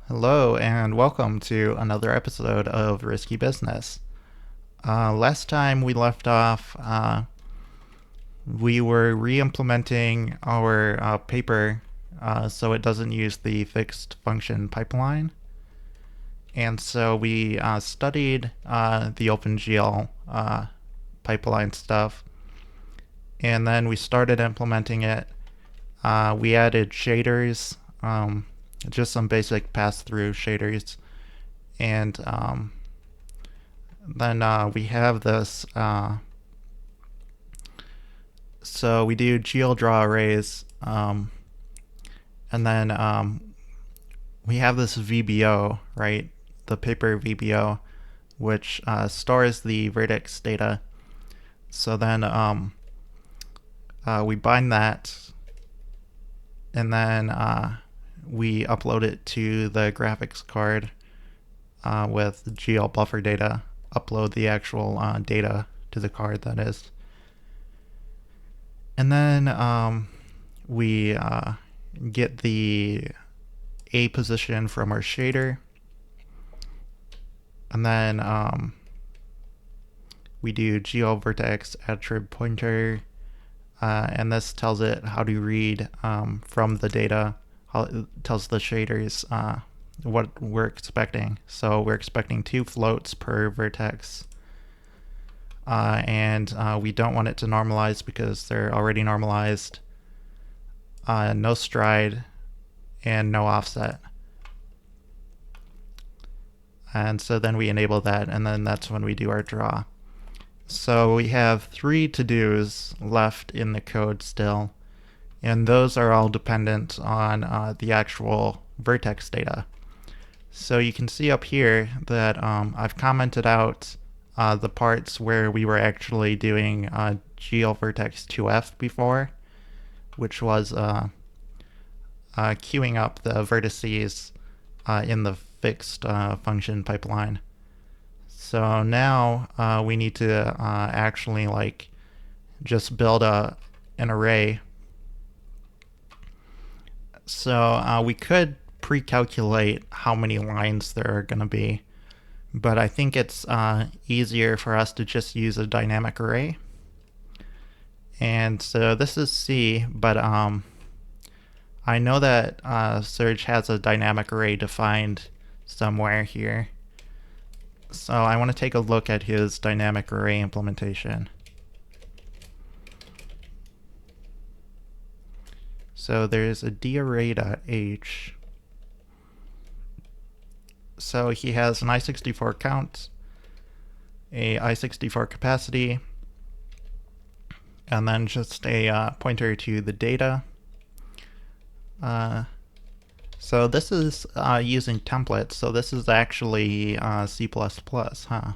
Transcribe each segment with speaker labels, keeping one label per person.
Speaker 1: Hello, and welcome to another episode of Risky Business. Last time we left off, we were re-implementing our paper so it doesn't use the fixed function pipeline. And so we studied the OpenGL pipeline stuff, and then we started implementing it. We added shaders, just some basic pass-through shaders, and then we have this. So we do GeoDraw arrays, and then we have this VBO, right? The paper VBO, which stores the vertex data. So then we bind that, and then we upload it to the graphics card with GL buffer data. Upload the actual data to the card, that is. And then we get the A position from our shader. And then we do GL vertex attrib pointer. And this tells it how to read from the data. It tells the shaders what we're expecting. So we're expecting 2 floats per vertex. And we don't want it to normalize because they're already normalized. No stride and no offset. And so then we enable that, and then that's when we do our draw. So we have 3 to-dos left in the code still, and those are all dependent on the actual vertex data. So you can see up here that I've commented out the parts where we were actually doing GL vertex 2f before, which was queuing up the vertices in the fixed function pipeline. So now we need to actually just build an array. So we could pre-calculate how many lines there are going to be, but I think it's easier for us to just use a dynamic array. And so this is C, but I know that Serge has a dynamic array defined somewhere here. So I want to take a look at his dynamic array implementation. So there's a darray.h. So he has an i64 count, a i64 capacity, and then just a pointer to the data. So this is using templates, so this is actually C++, huh?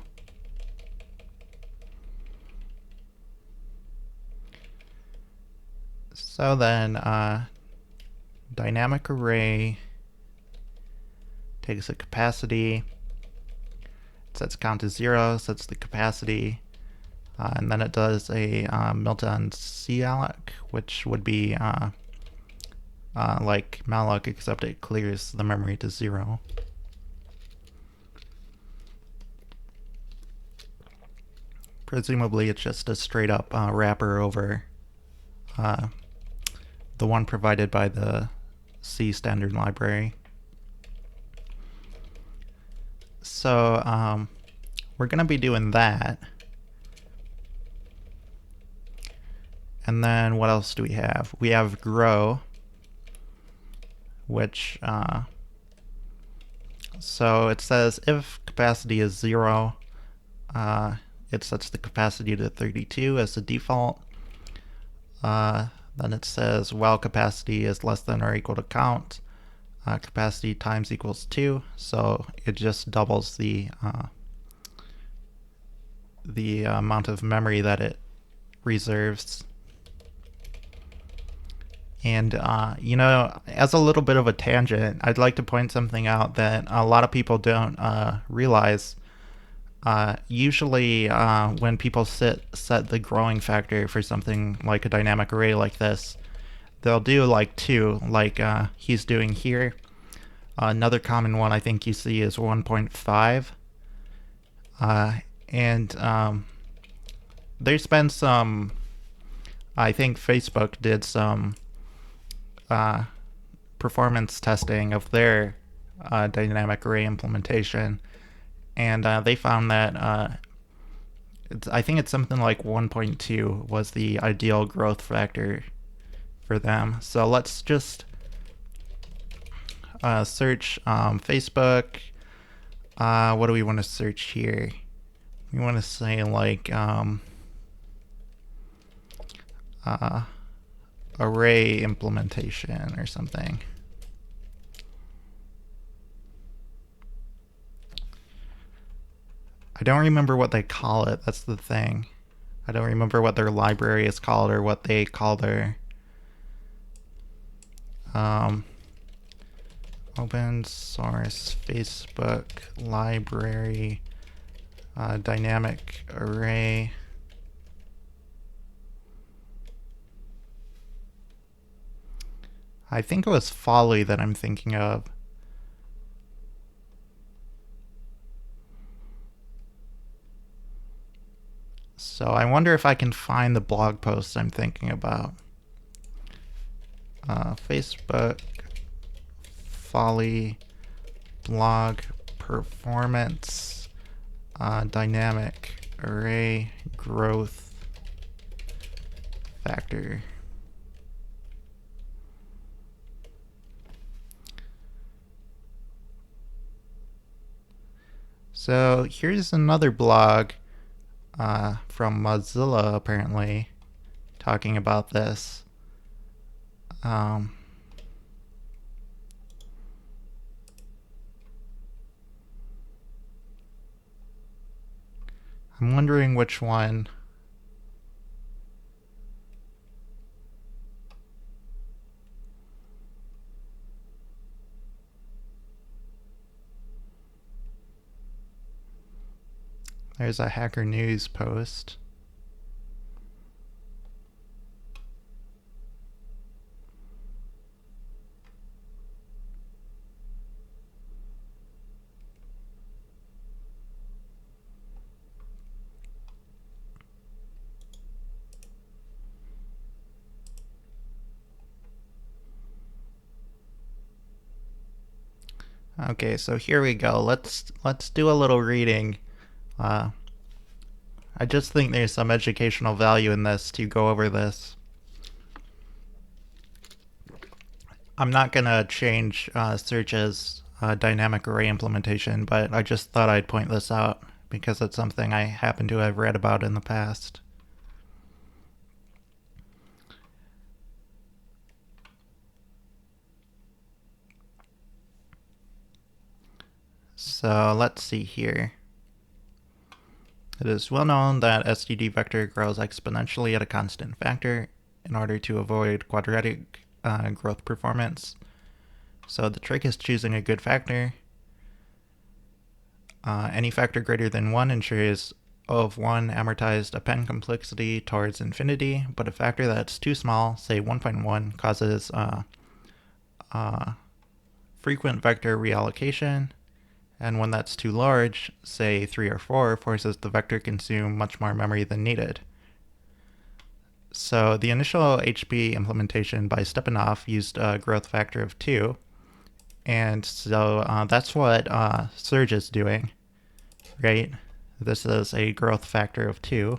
Speaker 1: So then dynamic array takes a capacity, sets count to 0, sets the capacity, and then it does a Milton calloc, which would be like malloc, except it clears the memory to 0. Presumably it's just a straight up wrapper over the one provided by the C standard library. So we're going to be doing that. And then what else do we have? We have grow, which so it says if capacity is 0, it sets the capacity to 32 as the default. Then it says while capacity is less than or equal to count, capacity times equals 2, so it just doubles the amount of memory that it reserves. And you know, as a little bit of a tangent, I'd like to point something out that a lot of people don't realize. Usually when people set the growing factor for something like a dynamic array like this, they'll do like 2, like he's doing here. Another common one I think you see is 1.5. And there's been some, I think Facebook did some uh, performance testing of their dynamic array implementation, and they found that I think it's something like 1.2 was the ideal growth factor for them. So let's just search Facebook. What do we want to search here? We want to say like array implementation or something. I don't remember what they call it. That's the thing. I don't remember what their library is called or what they call their open source Facebook library dynamic array. I think it was Folly that I'm thinking of. So I wonder if I can find the blog post I'm thinking about. Facebook Folly blog performance dynamic array growth factor. So here's another blog from Mozilla, apparently, talking about this. I'm wondering which one. There's a Hacker News post. Okay, so here we go. Let's do a little reading. I just think there's some educational value in this to go over this. I'm not gonna change search's dynamic array implementation, but I just thought I'd point this out because it's something I happen to have read about in the past. So let's see here. It is well known that std vector grows exponentially at a constant factor in order to avoid quadratic growth performance. So the trick is choosing a good factor. Any factor greater than 1 ensures O of 1 amortized append complexity towards infinity, but a factor that's too small, say 1.1, causes frequent vector reallocation, and when that's too large, say 3 or 4, forces the vector consume much more memory than needed. So the initial HP implementation by Stepanov used a growth factor of 2, and so that's what Surge is doing, right? This is a growth factor of 2.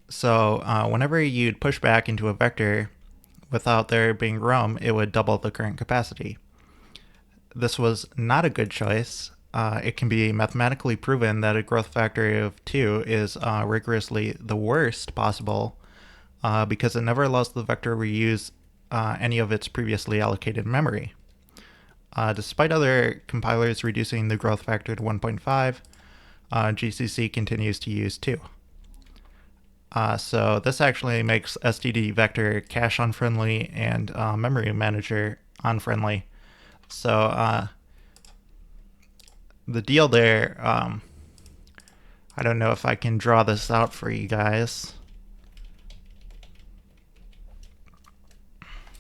Speaker 1: So whenever you'd push back into a vector without there being room, it would double the current capacity. This was not a good choice. It can be mathematically proven that a growth factor of 2 is rigorously the worst possible because it never allows the vector to reuse any of its previously allocated memory. Despite other compilers reducing the growth factor to 1.5, GCC continues to use 2. So this actually makes std vector cache unfriendly and memory manager unfriendly. So the deal there, I don't know if I can draw this out for you guys.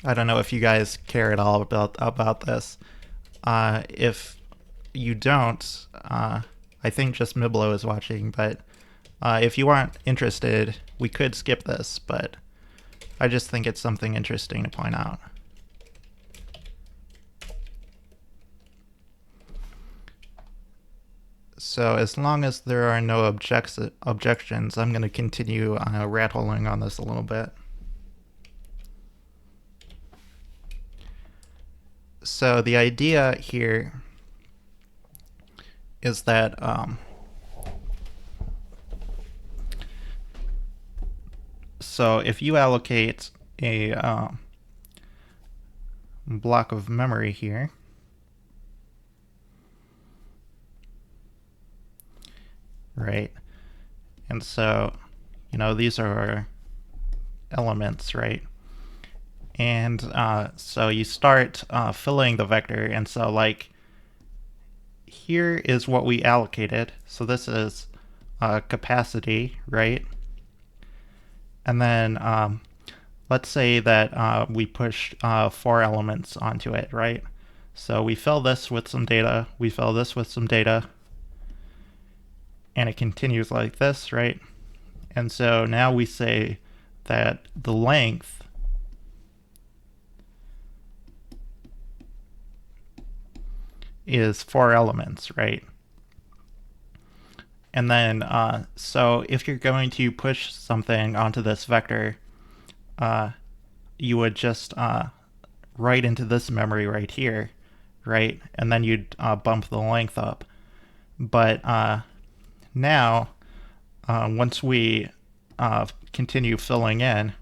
Speaker 1: I don't know if you guys care at all about this. If you don't, I think just Miblo is watching, but if you aren't interested, we could skip this, but I just think it's something interesting to point out. So as long as there are no objections, I'm going to continue rat-holing on this a little bit. So the idea here is that so if you allocate a block of memory here, right? And so, these are our elements, right? And so you start filling the vector, and so like here is what we allocated. So this is capacity, right? And then let's say that we push 4 elements onto it, right? So we fill this with some data, we fill this with some data, and it continues like this, right? And so now we say that the length is 4 elements, right? And then, so if you're going to push something onto this vector, you would just write into this memory right here, right? And then you'd bump the length up. But now, once we continue filling in,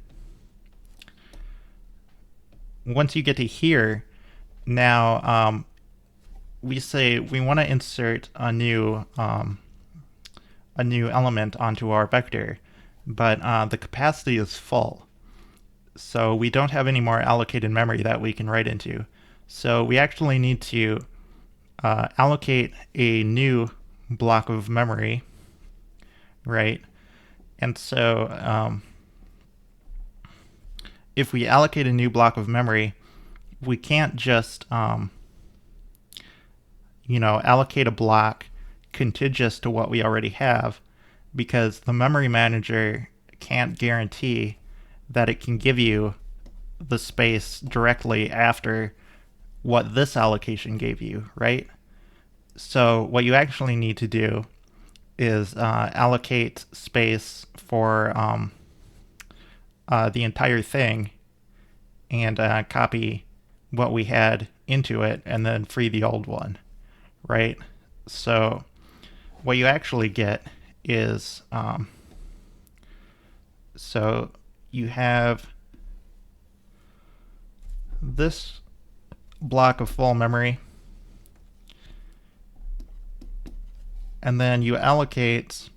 Speaker 1: once you get to here, now we say we want to insert a new element onto our vector, but the capacity is full. So we don't have any more allocated memory that we can write into. So we actually need to allocate a new block of memory, right? And so if we allocate a new block of memory, we can't just allocate a block contiguous to what we already have, because the memory manager can't guarantee that it can give you the space directly after what this allocation gave you, right? So what you actually need to do is allocate space for the entire thing and copy what we had into it and then free the old one, right? So what you actually get is so you have this block of full memory, and then you allocate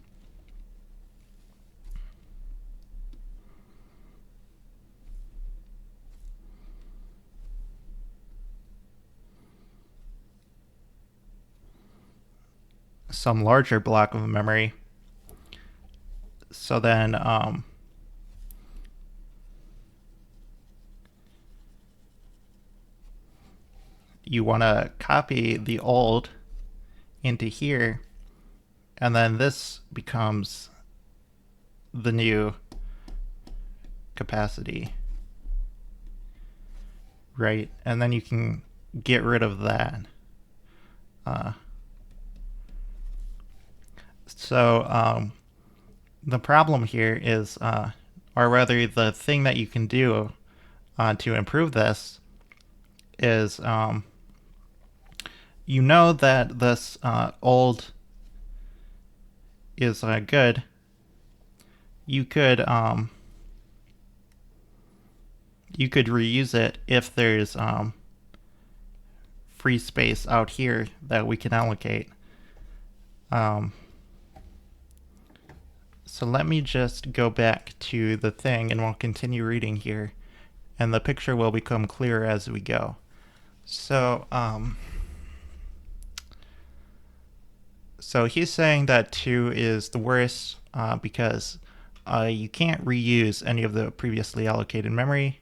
Speaker 1: some larger block of memory. So then you want to copy the old into here, and then this becomes the new capacity, right? And then you can get rid of that. So the problem here is, or rather the thing that you can do to improve this is you know that this old is good. You could reuse it if there's free space out here that we can allocate. So let me just go back to the thing and we'll continue reading here, and the picture will become clearer as we go. So so he's saying that 2 is the worst because you can't reuse any of the previously allocated memory.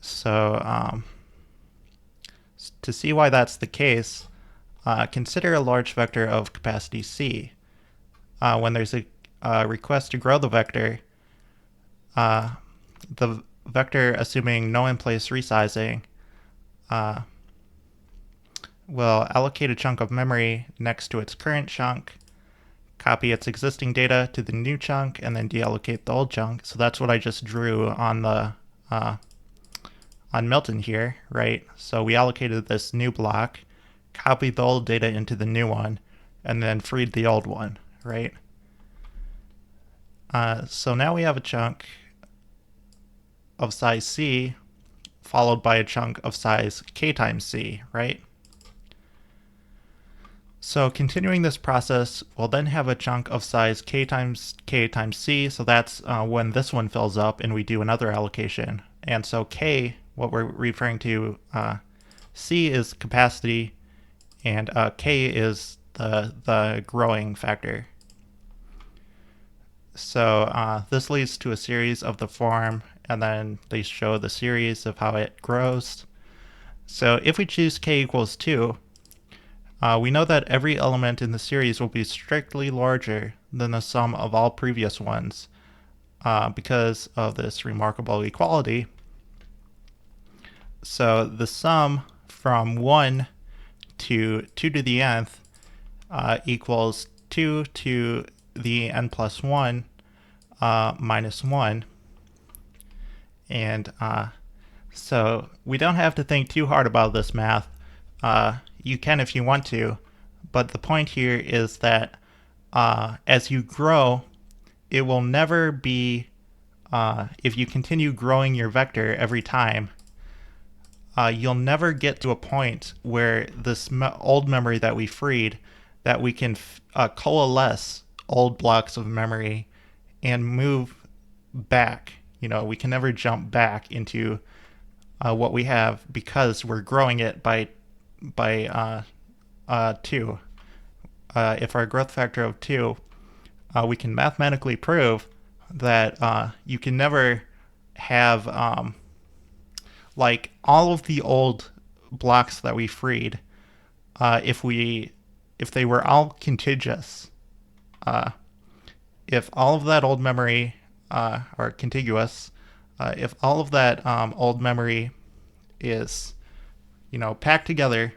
Speaker 1: So to see why that's the case, consider a large vector of capacity C. When there's a request to grow the vector assuming no in-place resizing, will allocate a chunk of memory next to its current chunk, copy its existing data to the new chunk, and then deallocate the old chunk. So that's what I just drew on the on Milton here, right? So we allocated this new block, copied the old data into the new one, and then freed the old one, right? So now we have a chunk of size C followed by a chunk of size K times C, right? So continuing this process, we'll then have a chunk of size K times C, so that's when this one fills up and we do another allocation. And so K, what we're referring to, C is capacity, and K is the growing factor. So this leads to a series of the form, and then they show the series of how it grows. So if we choose K equals 2, we know that every element in the series will be strictly larger than the sum of all previous ones because of this remarkable equality. So the sum from 1 to 2 to the nth equals 2 to the n plus 1 minus 1. And so we don't have to think too hard about this math. You can if you want to, but the point here is that as you grow, it will never be, if you continue growing your vector every time, you'll never get to a point where this old memory that we freed, that we can coalesce old blocks of memory and move back. You know, we can never jump back into what we have because we're growing it by 2. If our growth factor of 2, we can mathematically prove that you can never have like all of the old blocks that we freed, if they were all contiguous, if all of that old memory or contiguous, if all of that old memory is, packed together,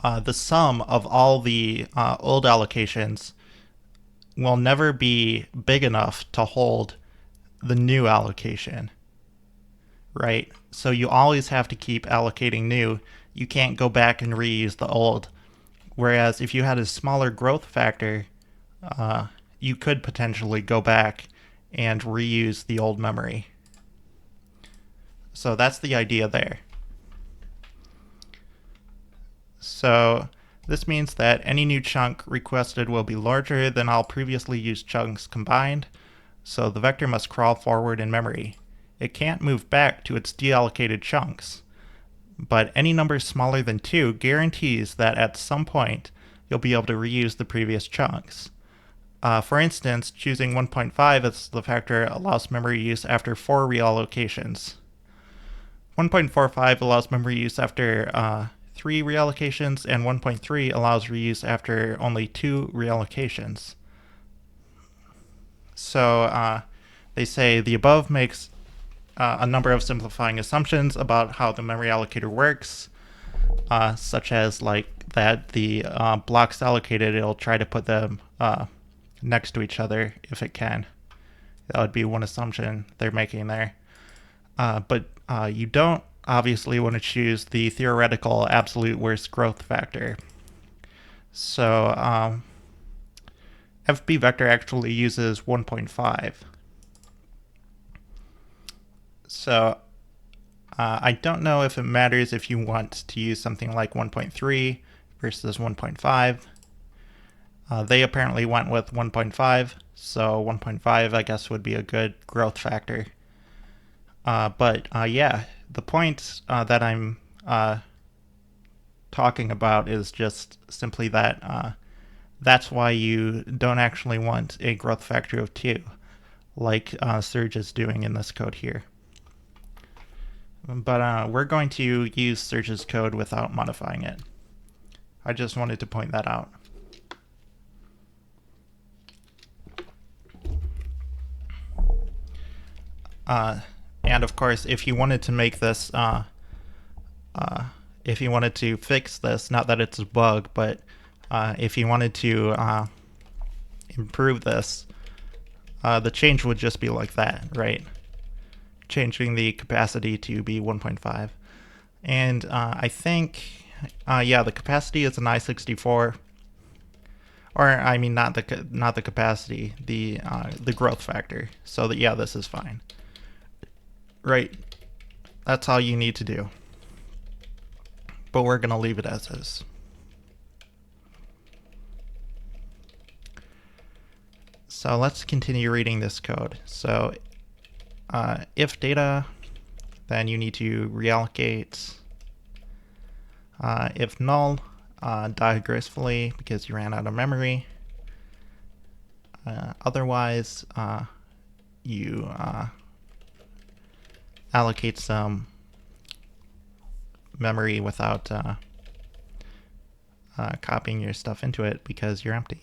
Speaker 1: the sum of all the old allocations will never be big enough to hold the new allocation, right? So you always have to keep allocating new. You can't go back and reuse the old. Whereas if you had a smaller growth factor, you could potentially go back and reuse the old memory. So that's the idea there. So this means that any new chunk requested will be larger than all previously used chunks combined, so the vector must crawl forward in memory. It can't move back to its deallocated chunks, but any number smaller than 2 guarantees that at some point you'll be able to reuse the previous chunks. For instance, choosing 1.5 as the factor allows memory use after 4 reallocations. 1.45 allows memory use after 3 reallocations, and 1.3 allows reuse after only 2 reallocations. So they say the above makes a number of simplifying assumptions about how the memory allocator works, such as like that the blocks allocated, it'll try to put them next to each other if it can. That would be one assumption they're making there. But you don't obviously want to choose the theoretical absolute worst growth factor. So FB vector actually uses 1.5. So I don't know if it matters if you want to use something like 1.3 versus 1.5. They apparently went with 1.5, so 1.5 I guess would be a good growth factor. But yeah, the point that I'm talking about is just simply that that's why you don't actually want a growth factor of 2, like Serge is doing in this code here. but we're going to use searches code without modifying it. I just wanted to point that out. And of course, if you wanted to make this, if you wanted to fix this, not that it's a bug, but if you wanted to improve this, the change would just be like that, right? Changing the capacity to be 1.5. And I think, yeah, the capacity is an I64. Or I mean, not the capacity, the growth factor. So that, yeah, this is fine. Right. That's all you need to do. But we're gonna leave it as is. So let's continue reading this code. So if data, then you need to reallocate. If null, die gracefully because you ran out of memory. Otherwise, you allocate some memory without copying your stuff into it because you're empty.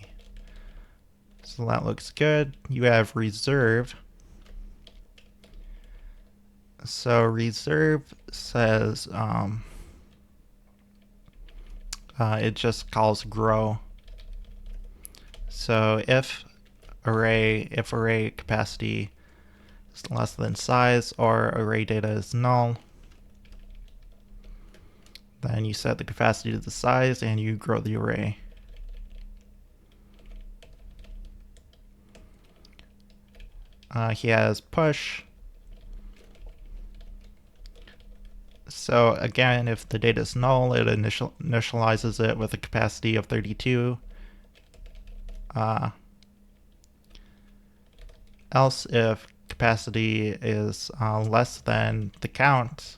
Speaker 1: So that looks good. You have reserve. So reserve says it just calls grow. So if array capacity is less than size or array data is null, then you set the capacity to the size and you grow the array. He has push. So again, if the data is null, it initializes it with a capacity of 32. Else, if capacity is less than the count,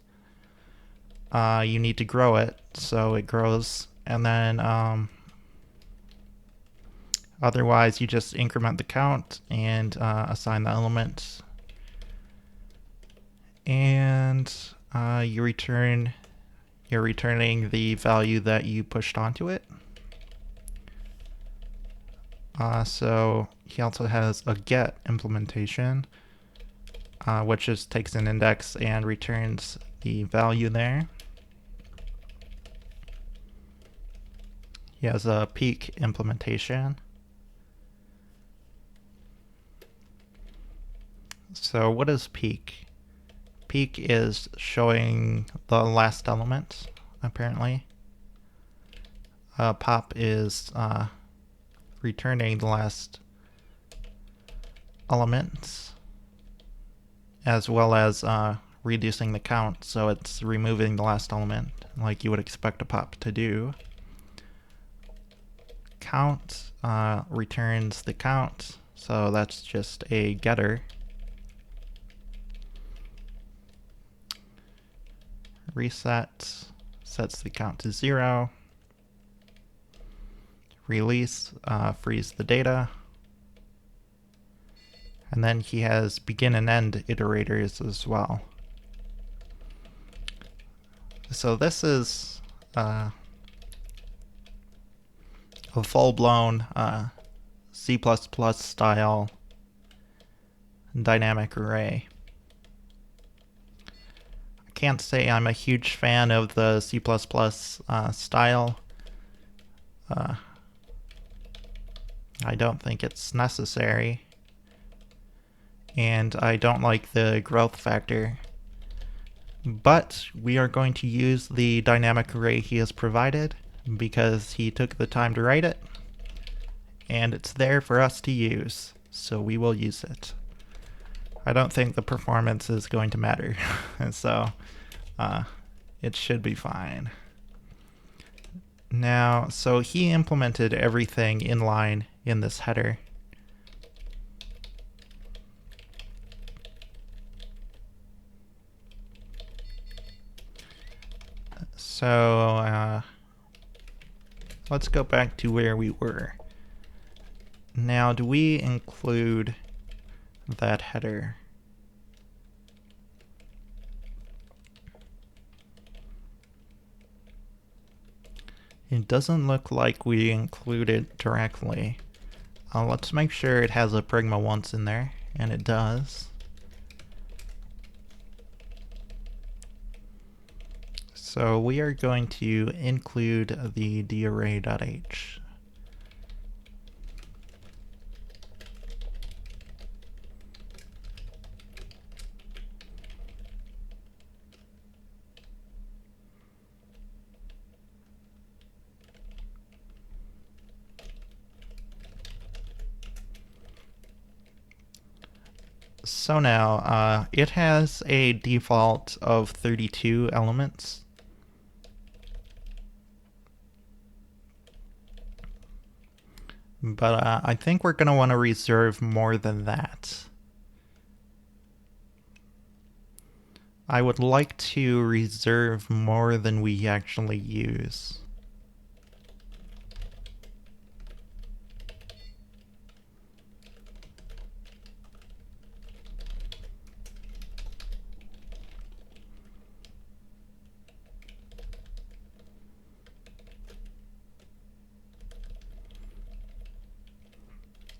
Speaker 1: you need to grow it, so it grows, and then otherwise you just increment the count and assign the element, and you're returning the value that you pushed onto it. So he also has a get implementation, which just takes an index and returns the value there. He has a peek implementation. So what is peek? Peek is showing the last element, apparently. Pop is returning the last element, as well as reducing the count, so it's removing the last element like you would expect a pop to do. Count returns the count, so that's just a getter. Reset sets the count to 0. Release frees the data. And then he has begin and end iterators as well. So this is a full-blown C++ style dynamic array. I can't say I'm a huge fan of the C++ style. I don't think it's necessary. And I don't like the growth factor. But we are going to use the dynamic array he has provided because he took the time to write it, and it's there for us to use, so we will use it. I don't think the performance is going to matter, so it should be fine. Now, so he implemented everything in line in this header. So let's go back to where we were. Now, do we include that header? It doesn't look like we include it directly. Let's make sure it has a pragma once in there, and it does. So we are going to include the darray.h. So now, it has a default of 32 elements. But I think we're going to want to reserve more than that. I would like to reserve more than we actually use.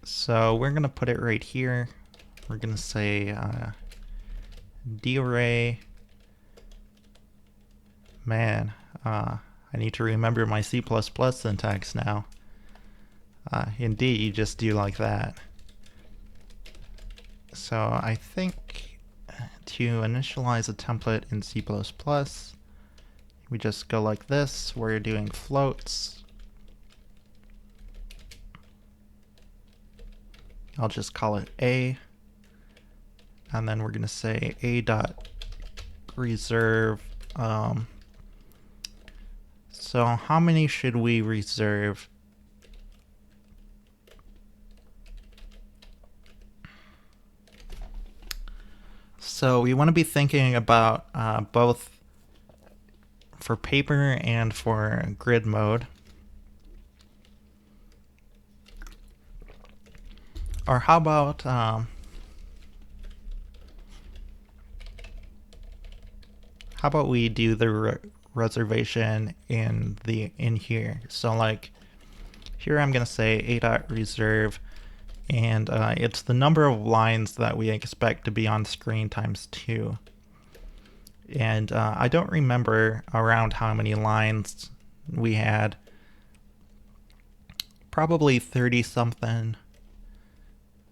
Speaker 1: So we're going to put it right here. We're going to say darray. Man, I need to remember my C++ syntax now. Indeed, you just do like that. So I think to initialize a template in C++, we just go like this. We're doing floats. I'll just call it A. And then we're going to say a.reserve. So how many should we reserve? So we want to be thinking about both for paper and for grid mode. Or how about we do the reservation in here? So like here I'm going to say a.reserve, and it's the number of lines that we expect to be on screen times 2. And I don't remember around how many lines we had. Probably 30 something.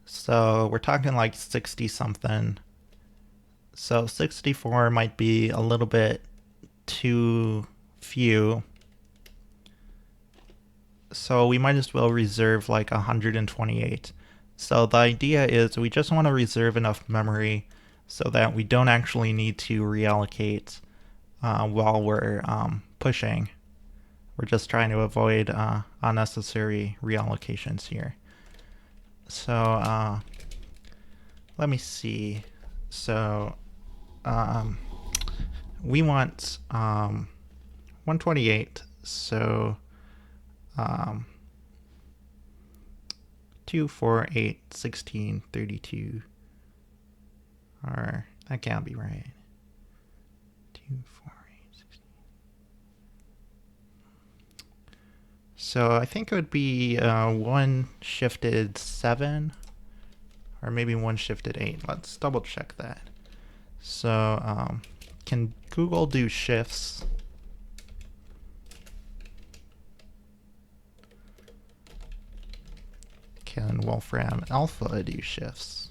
Speaker 1: So we're talking like 60 something. So 64 might be a little bit too few. So we might as well reserve like 128. So the idea is we just want to reserve enough memory so that we don't actually need to reallocate while we're pushing. We're just trying to avoid unnecessary reallocations here. So let me see. So we want 128. So 2, 4, 8, 16, 32. Or that can't be right. 2, 4, 8, 16. So I think it would be 1 shifted 7, or maybe 1 shifted 8. Let's double check that. So can Google do shifts? Can Wolfram Alpha do shifts?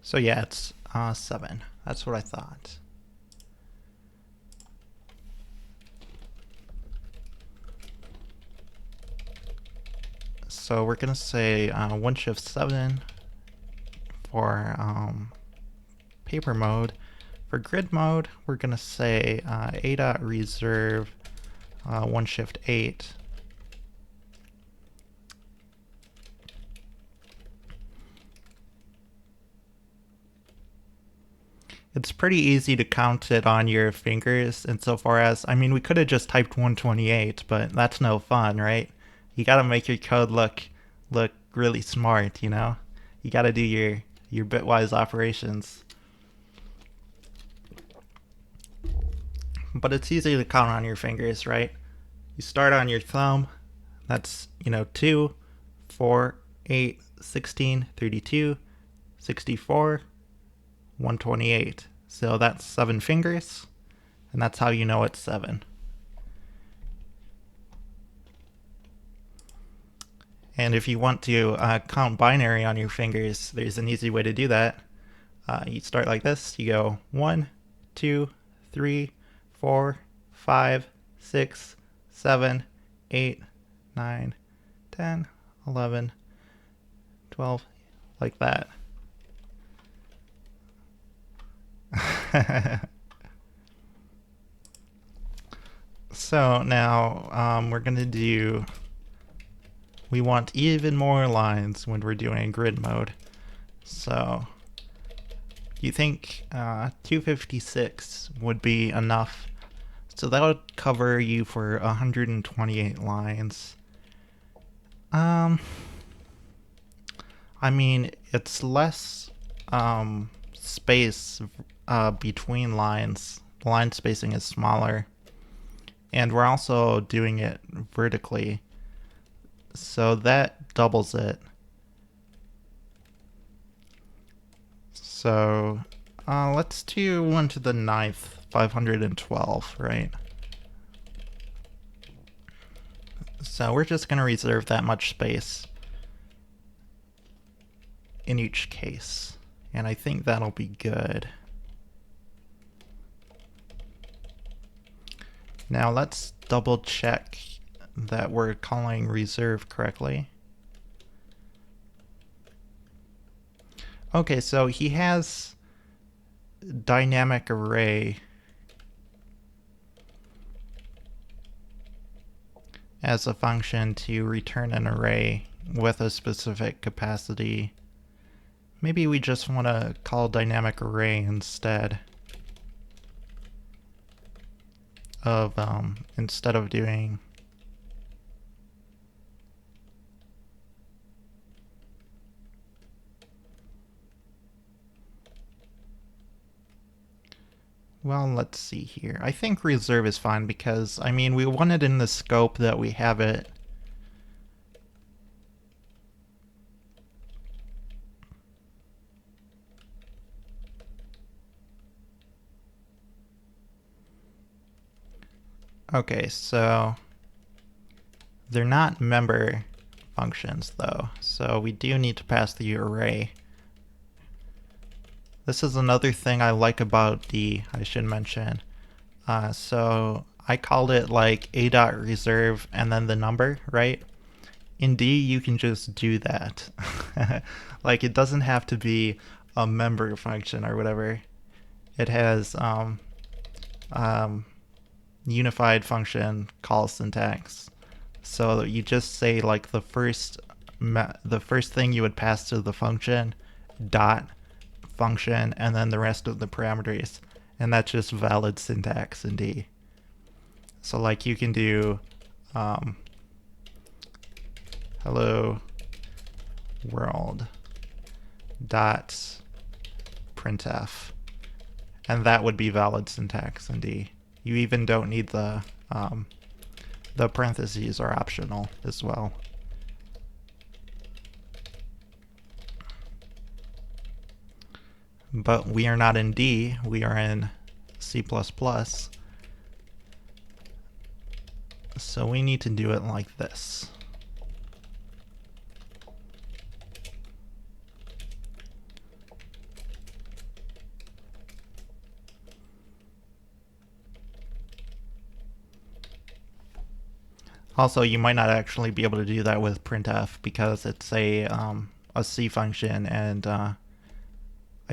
Speaker 1: So yeah, it's 7. That's what I thought. So we're going to say 1 shift 7 for paper mode. For grid mode, we're going to say a.reserve 1 shift 8. It's pretty easy to count it on your fingers insofar as, I mean, we could have just typed 128, but that's no fun, right? You got to make your code look really smart, you know? You gotta do your bitwise operations. But it's easy to count on your fingers, right? You start on your thumb. That's, 2, 4, 8, 16, 32, 64, 128. So that's 7 fingers, and that's how you know it's 7. And if you want to count binary on your fingers, there's an easy way to do that. You start like this. You go 1, 2, 3, 4, 5, 6, 7, 8, 9, 10, 11, 12, like that. So now we're going to do, we want even more lines when we're doing grid mode. So you think 256 would be enough? So that would cover you for 128 lines. I mean, it's less space between lines. The line spacing is smaller. And we're also doing it vertically. So that doubles it. So let's do 1 to the 9th, 512, right? So we're just going to reserve that much space in each case. And I think that'll be good. Now let's double check that we're calling reserve correctly. Okay, so he has dynamic array as a function to return an array with a specific capacity. Maybe we just want to call dynamic array instead of doing well, let's see here. I think reserve is fine because, I mean, we want it in the scope that we have it. Okay, so they're not member functions though, so we do need to pass the array. This is another thing I like about D, I should mention. So I called it like a.reserve and then the number, right? In D, you can just do that. Like, it doesn't have to be a member function or whatever. It has unified function call syntax. So you just say like the first thing you would pass to the function, dot function, and then the rest of the parameters, and that's just valid syntax in D. So like you can do hello world dot printf, and that would be valid syntax in D. You even don't need the parentheses are optional as well. But we are not in D, we are in C++. So we need to do it like this. Also, you might not actually be able to do that with printf because it's a C function, and I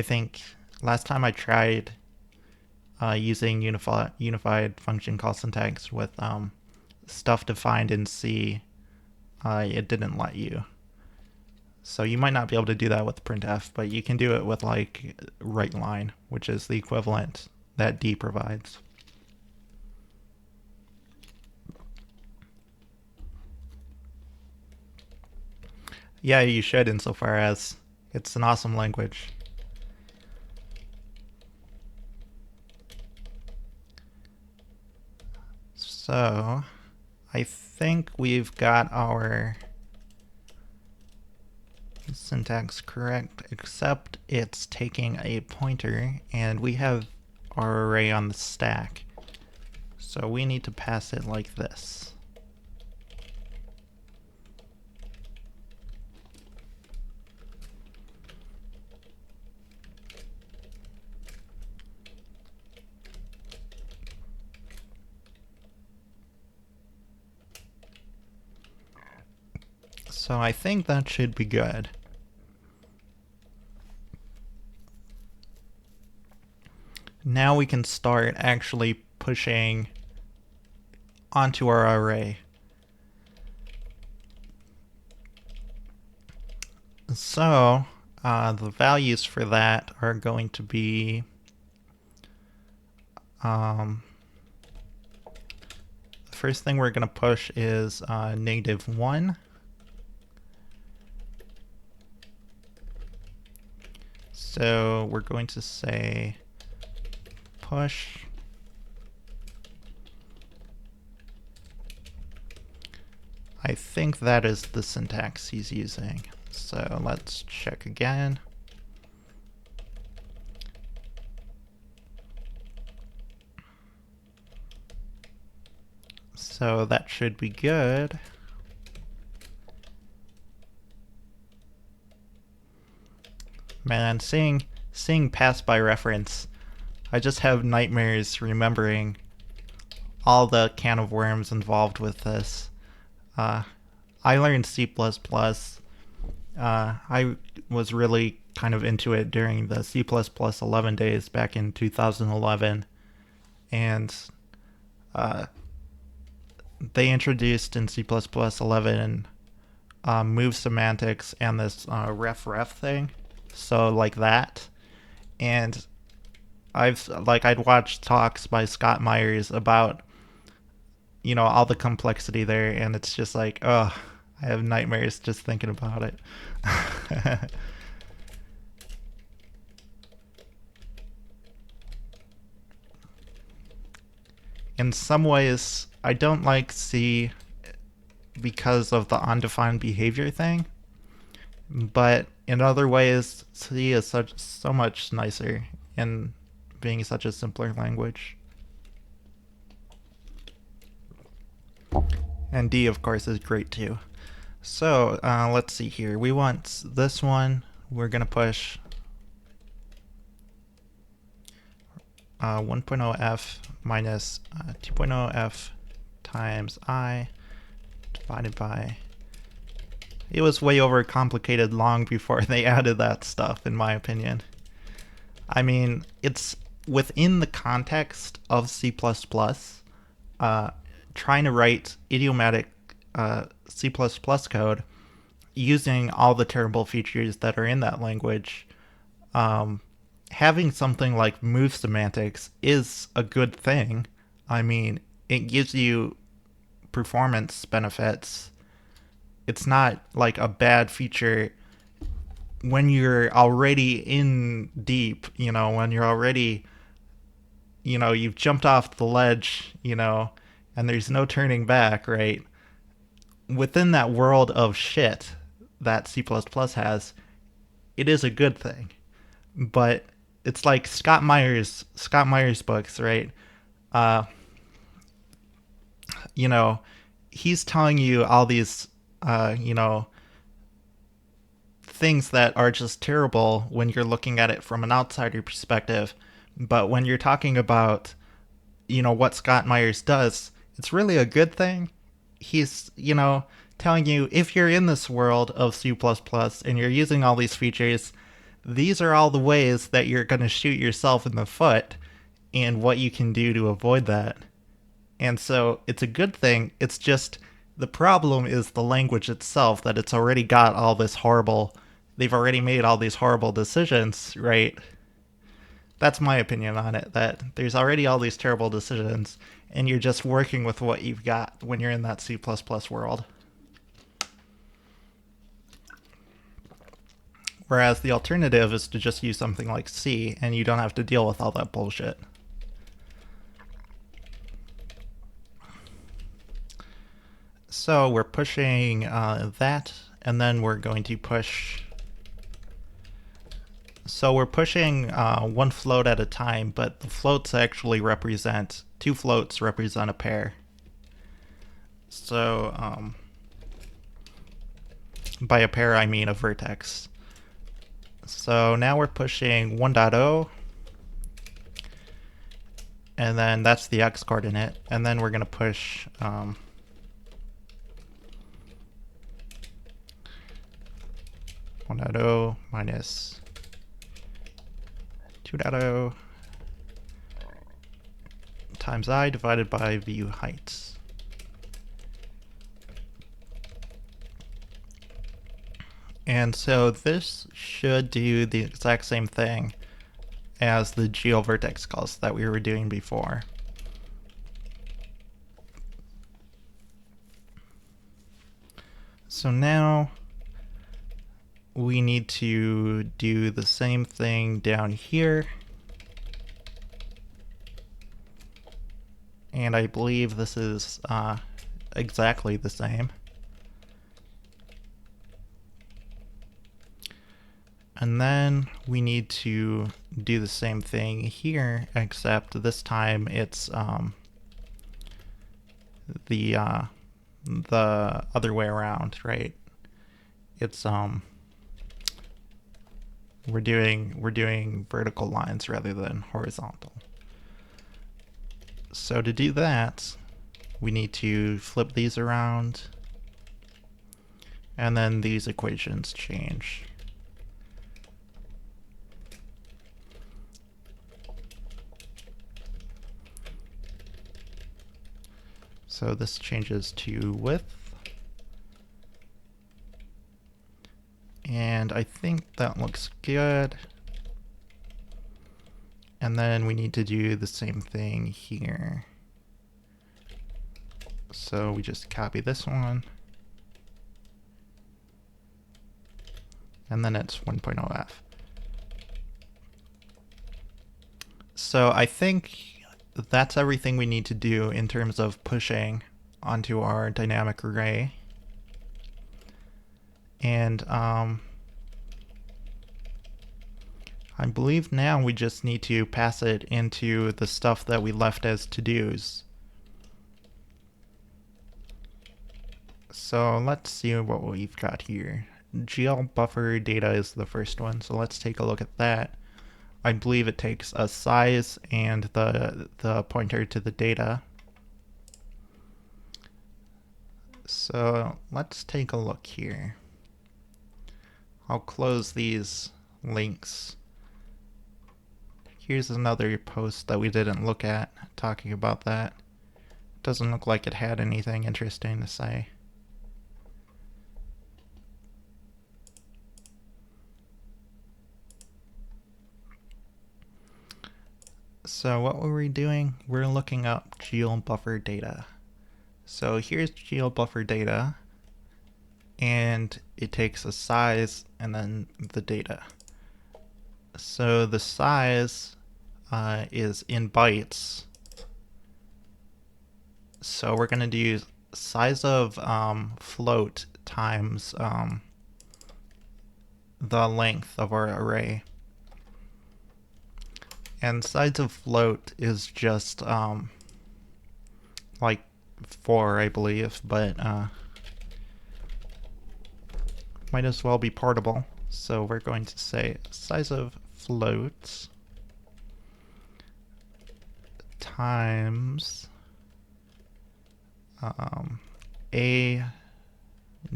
Speaker 1: think last time I tried using unified function call syntax with stuff defined in C, it didn't let you. So you might not be able to do that with printf, but you can do it with like RightLine, which is the equivalent that D provides. Yeah, you should, insofar as it's an awesome language. So, I think we've got our syntax correct, except it's taking a pointer, and we have our array on the stack. So we need to pass it like this. So I think that should be good. Now we can start actually pushing onto our array. So the values for that are going to be the first thing we're going to push is -1. So we're going to say push I think that is the syntax he's using. So let's check again. So that should be good. Man, seeing pass by reference, I just have nightmares remembering all the can of worms involved with this. I learned C++. I was really kind of into it during the C++ 11 days back in 2011. And they introduced in C++ 11 move semantics and this ref thing. So like that. And I'd watched talks by Scott Myers about all the complexity there, and it's just like, oh, I have nightmares just thinking about it. In some ways, I don't like C because of the undefined behavior thing, but in other ways, C is so much nicer in being such a simpler language. And D, of course, is great too. So let's see here. We want this one. We're going to push 1.0f minus 2.0f times I divided by... It was way overcomplicated long before they added that stuff, in my opinion. I mean, it's within the context of C++, trying to write idiomatic C++ code using all the terrible features that are in that language. Having something like move semantics is a good thing. I mean, it gives you performance benefits. It's not like a bad feature when you're already in deep, when you're already, you've jumped off the ledge, and there's no turning back, right? Within that world of shit that C++ has, it is a good thing. But it's like Scott Myers books, right? He's telling you all these, things that are just terrible when you're looking at it from an outsider perspective. But when you're talking about, what Scott Myers does, it's really a good thing. He's, telling you if you're in this world of C++ and you're using all these features, these are all the ways that you're going to shoot yourself in the foot and what you can do to avoid that. And so it's a good thing. It's just the problem is the language itself, that it's already got all this horrible, they've already made all these horrible decisions, right? That's my opinion on it, that there's already all these terrible decisions, and you're just working with what you've got when you're in that C++ world. Whereas the alternative is to just use something like C, and you don't have to deal with all that bullshit. So we're pushing that, and then we're going to push. So we're pushing one float at a time, but the floats actually represent, two floats represent a pair. So by a pair I mean a vertex. So now we're pushing 1.0, and then that's the x coordinate, and then we're going to push 1.0 minus 2.0 times I divided by view heights. And so this should do the exact same thing as the geovertex calls that we were doing before. So now we need to do the same thing down here. And I believe this is exactly the same. And then we need to do the same thing here, except this time it's the other way around, right? It's we're doing vertical lines rather than horizontal. So to do that, we need to flip these around, and then these equations change. So this changes to width. And I think that looks good. And then we need to do the same thing here. So we just copy this one. And then it's 1.0f. So I think that's everything we need to do in terms of pushing onto our dynamic array. And I believe now we just need to pass it into the stuff that we left as to-dos. So let's see what we've got here. GL buffer data is the first one, so let's take a look at that. I believe it takes a size and the pointer to the data. So let's take a look here. I'll close these links. Here's another post that we didn't look at talking about that. Doesn't look like it had anything interesting to say. So what were we doing? We're looking up GeoBuffer data. So here's GeoBuffer data, and it takes a size and then the data. So the size is in bytes. So we're going to do size of float times the length of our array. And size of float is just like 4, I believe, but might as well be portable. So we're going to say size of floats times a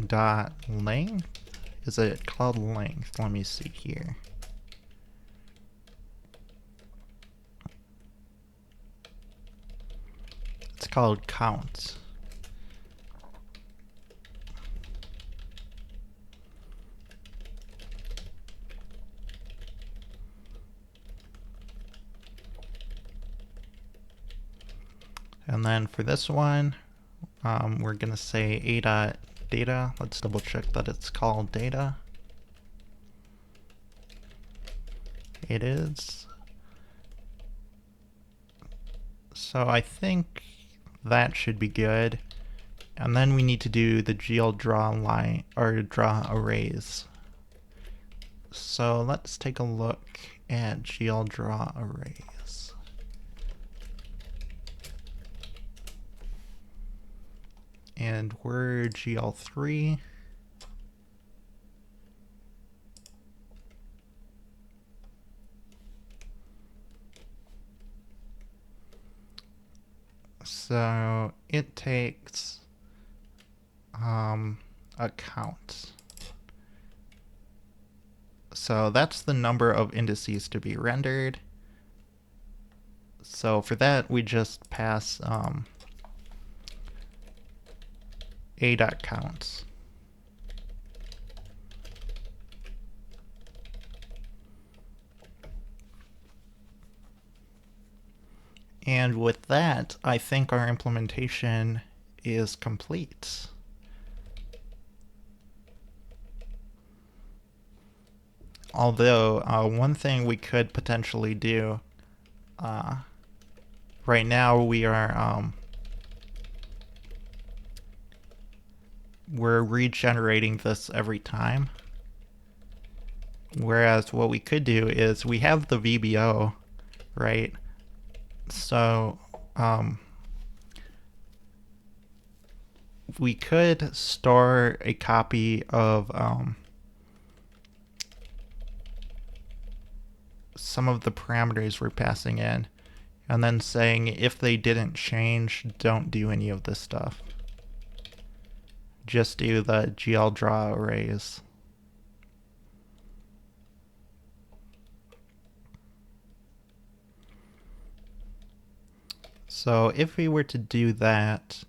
Speaker 1: dot length. Is it called length? Let me see here. It's called count. And then for this one, we're going to say a dot data. Let's double check that it's called data. it is. So I think that should be good. And then we need to do the GL draw line, or draw arrays. So let's take a look at GL draw arrays. And we're GL3. So it takes a count. So that's the number of indices to be rendered. So for that, we just pass a.counts. And with that, I think our implementation is complete. Although, one thing we could potentially do, right now we are, we're regenerating this every time. Whereas what we could do is we have the VBO, right? So, we could store a copy of some of the parameters we're passing in, and then saying if they didn't change, don't do any of this stuff. Just do the GL draw arrays. So if we were to do that,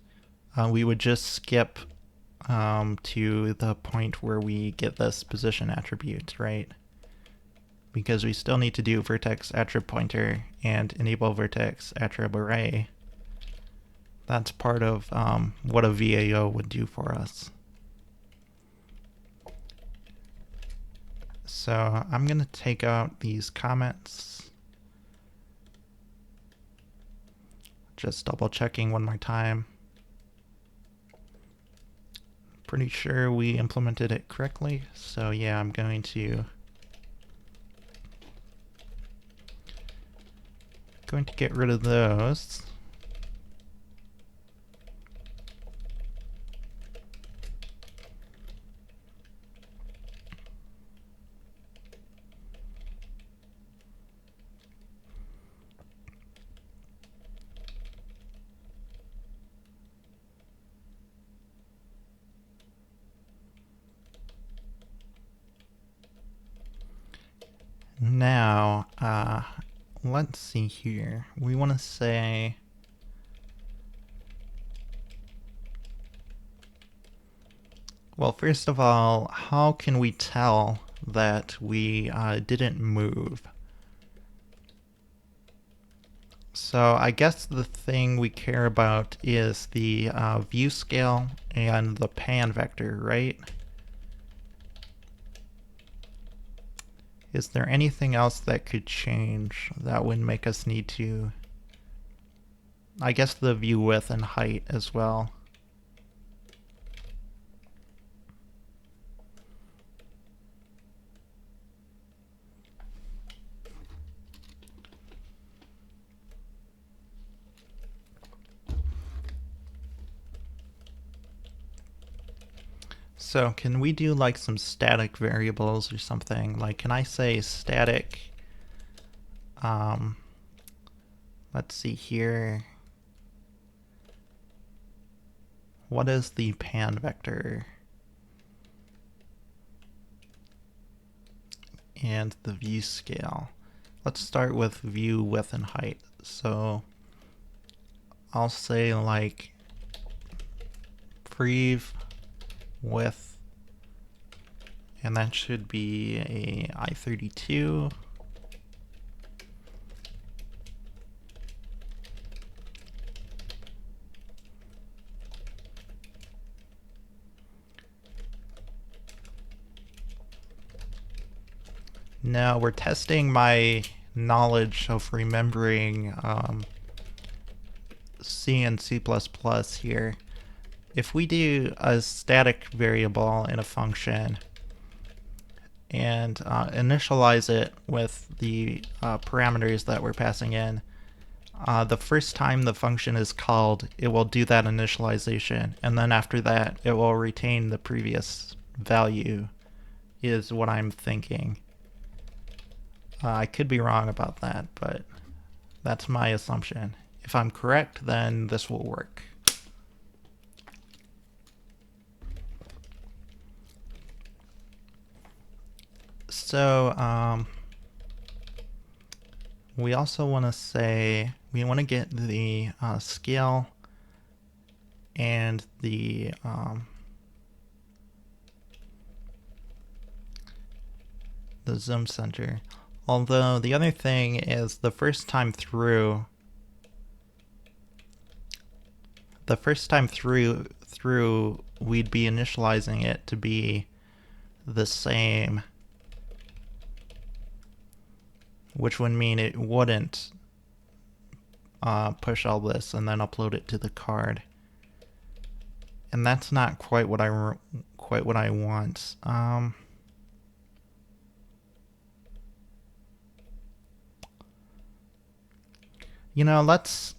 Speaker 1: we would just skip to the point where we get this position attribute, right? Because we still need to do vertex attrib pointer and enable vertex attrib array. That's part of what a VAO would do for us. So I'm going to take out these comments. Just double checking one more time. Pretty sure we implemented it correctly. So yeah, I'm going to get rid of those. Now, let's see here. We want to say well, first of all, how can we tell that we didn't move? So I guess the thing we care about is the view scale and the pan vector, right? Is there anything else that could change that would make us need to? I guess the view width and height as well. So can we do like some static variables or something? Like, can I say static, let's see here. What is the pan vector? And the view scale. Let's start with view width and height. So I'll say like prev width, and that should be a I32. Now we're testing my knowledge of remembering C and C++ here. If we do a static variable in a function and initialize it with the parameters that we're passing in, the first time the function is called, it will do that initialization, and then after that, it will retain the previous value, is what I'm thinking. I could be wrong about that, but that's my assumption. If I'm correct, then this will work. So we also want to say, we want to get the scale and the zoom center. Although the other thing is the first time through we'd be initializing it to be the same, which would mean it wouldn't push all this and then upload it to the card. And that's not quite what I want. You know, let's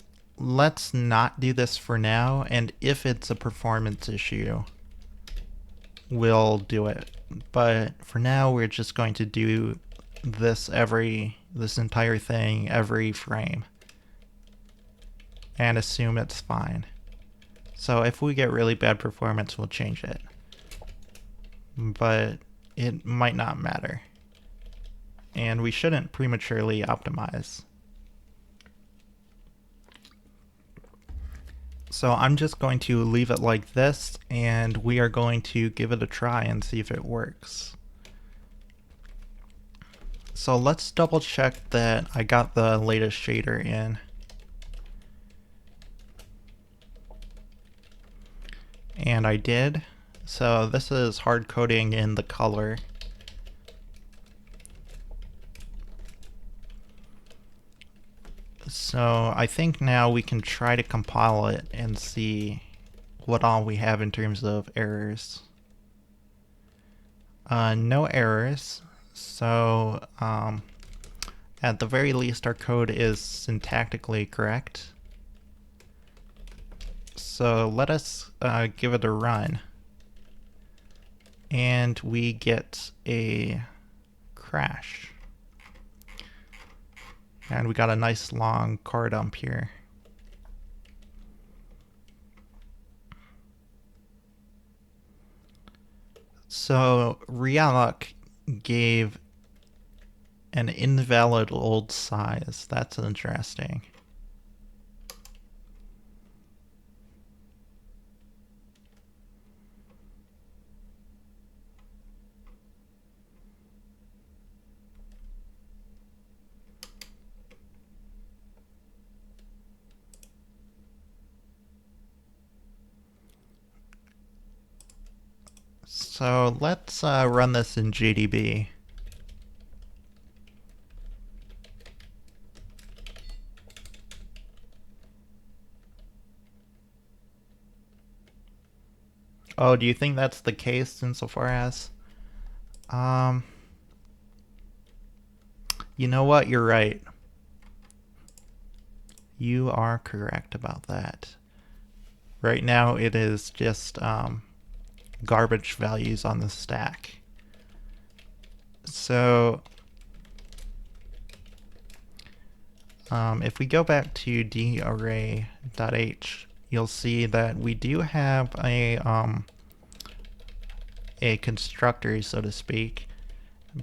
Speaker 1: not do this for now, and if it's a performance issue, we'll do it. But for now, we're just going to do this entire thing every frame and assume it's fine. So if we get really bad performance, we'll change it. But it might not matter. And we shouldn't prematurely optimize. So I'm just going to leave it like this, and we are going to give it a try and see if it works. So let's double check that I got the latest shader in. And I did. So this is hard coding in the color. So I think now we can try to compile it and see what all we have in terms of errors. No errors. So at the very least, our code is syntactically correct. So let us give it a run. And we get a crash. And we got a nice long car dump here. So realloc gave an invalid old size. That's interesting. So let's run this in GDB. Oh, do you think that's the case insofar as? You know what? You're right. You are correct about that. Right now it is just garbage values on the stack. So if we go back to darray.h, you'll see that we do have a constructor, so to speak,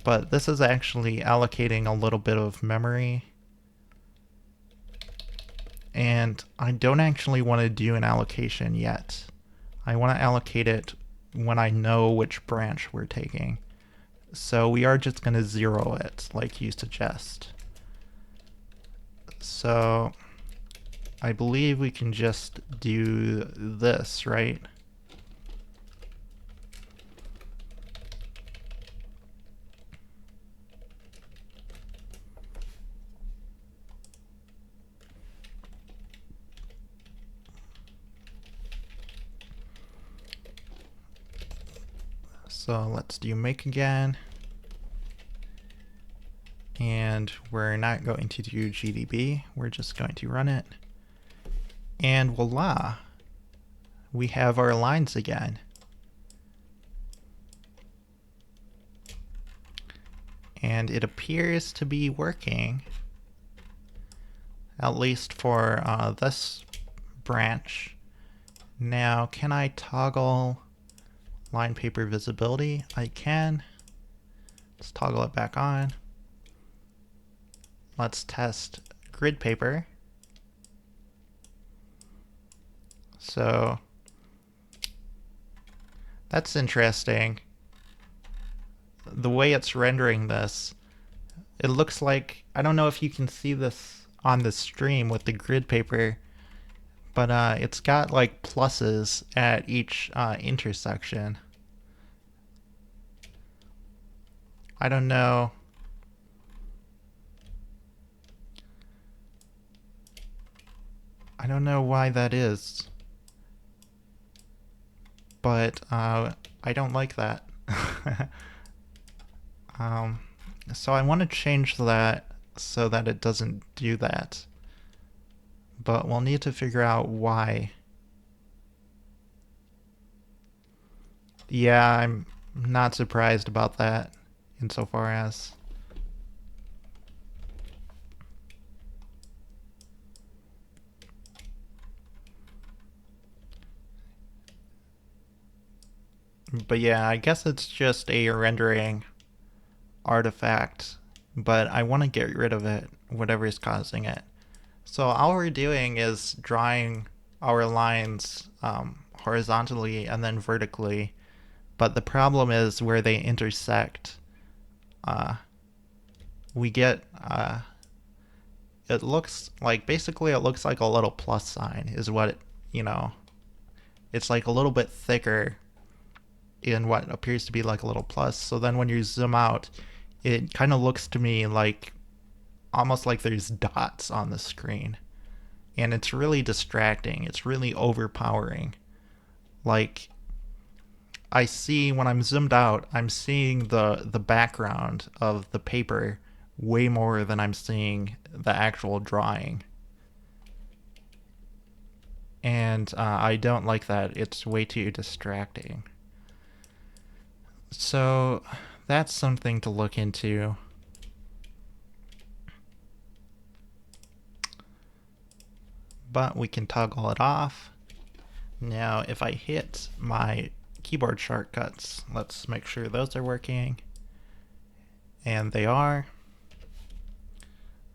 Speaker 1: but this is actually allocating a little bit of memory. And I don't actually want to do an allocation yet. I want to allocate it when I know which branch we're taking. So we are just going to zero it, like you suggest. So I believe we can just do this, right? So let's do make again. And we're not going to do GDB, we're just going to run it. And voila, we have our lines again. And it appears to be working, at least for this branch. Now, can I toggle line paper visibility? I can. Let's toggle it back on. Let's test grid paper. So that's interesting. The way it's rendering this, it looks like, I don't know if you can see this on the stream with the grid paper, but it's got like pluses at each intersection. I don't know. I don't know why that is, but I don't like that. So I want to change that so that it doesn't do that, but we'll need to figure out why. Yeah, I'm not surprised about that insofar as but yeah, I guess it's just a rendering artifact, but I want to get rid of it, whatever is causing it. So all we're doing is drawing our lines horizontally and then vertically, but the problem is where they intersect. We get it looks like, basically it looks like a little plus sign is what it's like a little bit thicker in what appears to be like a little plus. So then when you zoom out, it kind of looks to me like almost like there's dots on the screen, and it's really distracting. It's really overpowering. Like, I see when I'm zoomed out, I'm seeing the background of the paper way more than I'm seeing the actual drawing. And I don't like that. It's way too distracting. So that's something to look into. But we can toggle it off. Now, if I hit my keyboard shortcuts, let's make sure those are working. And they are.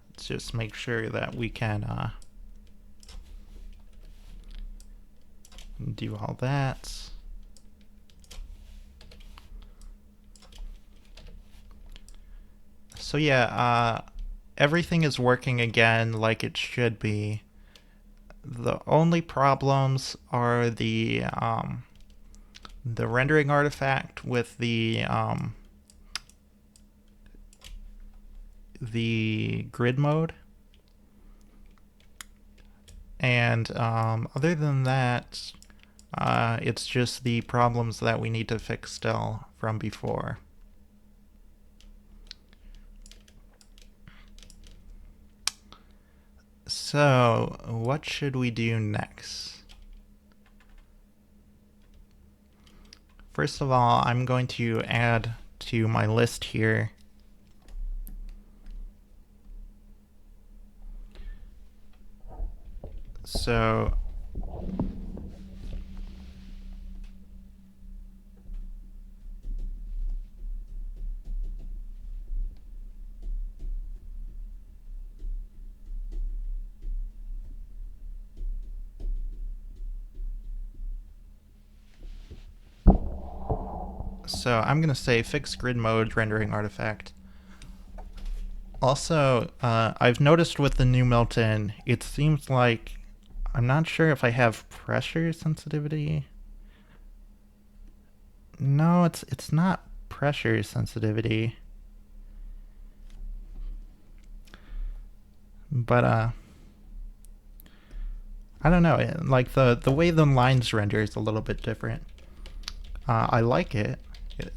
Speaker 1: Let's just make sure that we can do all that. So yeah, everything is working again like it should be. The only problems are the rendering artifact with the grid mode, and other than that, it's just the problems that we need to fix still from before. So, what should we do next? First of all, I'm going to add to my list here so I'm going to say fix grid mode rendering artifact. Also, I've noticed with the new Milton, it seems like, I'm not sure if I have pressure sensitivity. No, it's not pressure sensitivity. But I don't know, like the way the lines render is a little bit different. I like it.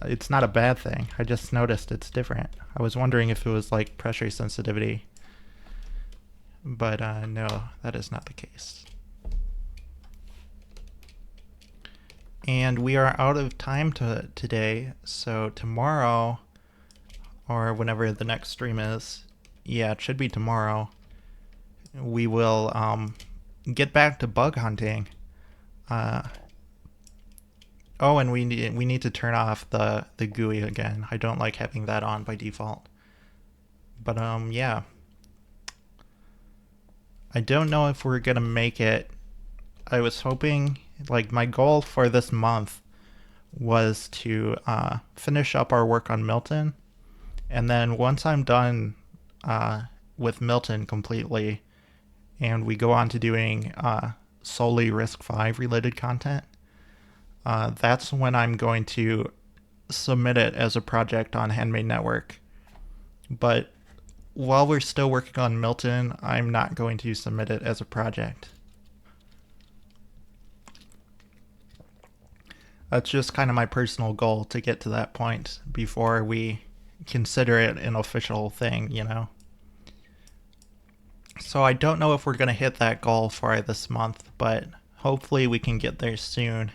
Speaker 1: It's not a bad thing. I just noticed it's different. I was wondering if it was like pressure sensitivity, but no, that is not the case. And we are out of time today, so tomorrow, or whenever the next stream is, yeah, it should be tomorrow, we will get back to bug hunting. Oh, and we need to turn off the GUI again. I don't like having that on by default. But yeah. I don't know if we're gonna make it. I was hoping, like, my goal for this month was to finish up our work on Milton, and then once I'm done with Milton completely, and we go on to doing solely risc-v related content, that's when I'm going to submit it as a project on Handmade-network. But while we're still working on Milton, I'm not going to submit it as a project. That's just kind of my personal goal, to get to that point before we consider it an official thing, you know? So I don't know if we're going to hit that goal for this month, but hopefully we can get there soon.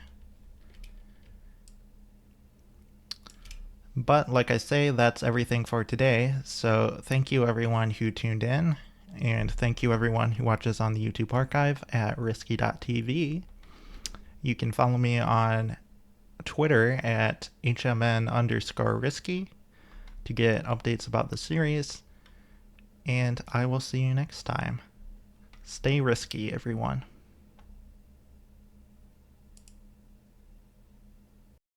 Speaker 1: But like I say, that's everything for today. So thank you everyone who tuned in, and thank you everyone who watches on the YouTube archive at risky.tv. You can follow me on Twitter at HMN_risky to get updates about the series. And I will see you next time. Stay risky, everyone.